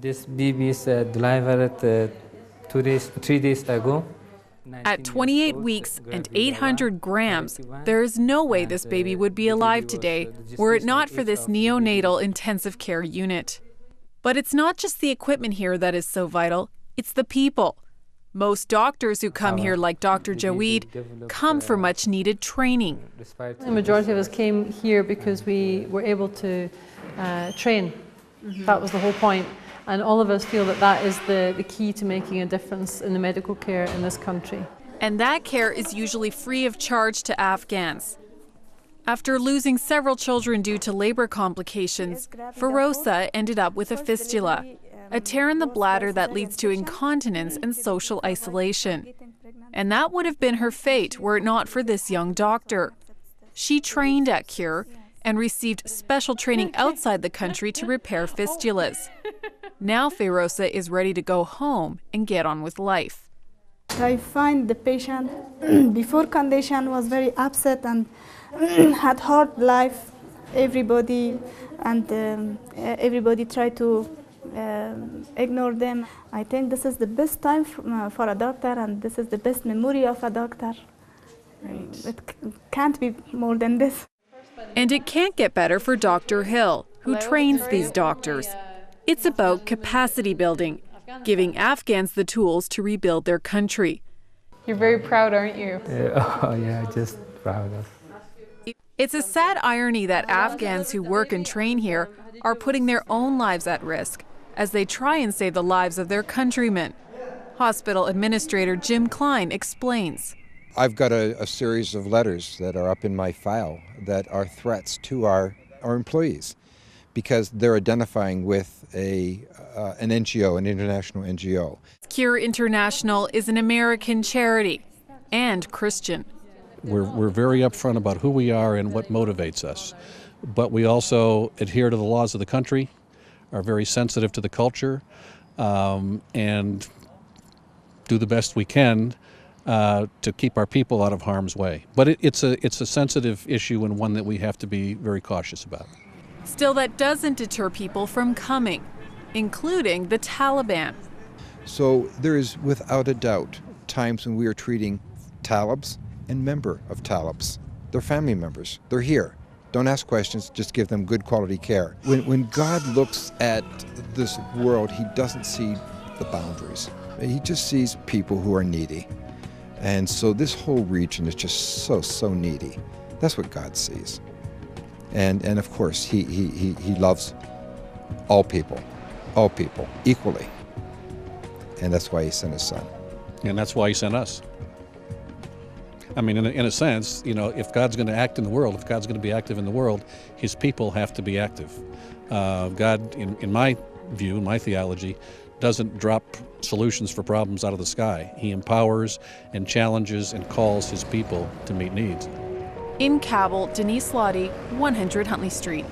This baby is delivered 3 days ago. At 28 weeks and 800 grams, there is no way this baby would be alive today were it not for this neonatal intensive care unit. But it's not just the equipment here that is so vital, it's the people. Most doctors who come here, like Dr. Jaweed, come for much needed training. The majority of us came here because we were able to train. That was the whole point. And all of us feel that that is the key to making a difference in the medical care in this country. And that care is usually free of charge to Afghans. After losing several children due to labor complications, Ferosa ended up with a fistula, a tear in the bladder that leads to incontinence and social isolation. And that would have been her fate were it not for this young doctor. She trained at Cure and received special training outside the country to repair fistulas. Now Ferosa is ready to go home and get on with life. I find the patient before condition was very upset and had hard life. Everybody tried to ignore them. I think this is the best time for a doctor, and this is the best memory of a doctor. Right. It can't be more than this. And it can't get better for Dr. Hill, who trains these doctors. It's about capacity building, giving Afghans the tools to rebuild their country. You're very proud, aren't you? Yeah, just proud of. It's a sad irony that Afghans who work and train here are putting their own lives at risk as they try and save the lives of their countrymen. Hospital Administrator Jim Klein explains. I've got a series of letters that are up in my file that are threats to our employees because they're identifying with an NGO, an international NGO. Cure International is an American charity and Christian. We're very upfront about who we are and what motivates us, but we also adhere to the laws of the country, are very sensitive to the culture, and do the best we can to keep our people out of harm's way. But it's a sensitive issue and one that we have to be very cautious about. Still, that doesn't deter people from coming, including the Taliban. So there is, without a doubt, times when we are treating Talibs and member of Talibs. They're family members. They're here. Don't ask questions, just give them good quality care. When God looks at this world, he doesn't see the boundaries. He just sees people who are needy. And so this whole region is just so needy. That's what God sees. And of course, he loves all people equally. And that's why he sent his son. And that's why he sent us. I mean, in a sense, you know, if God's going to act in the world, if God's going to be active in the world, his people have to be active. God, in my view, in my theology, doesn't drop solutions for problems out of the sky. He empowers and challenges and calls his people to meet needs. In Kabul, Denise Lottie, 100 Huntley Street.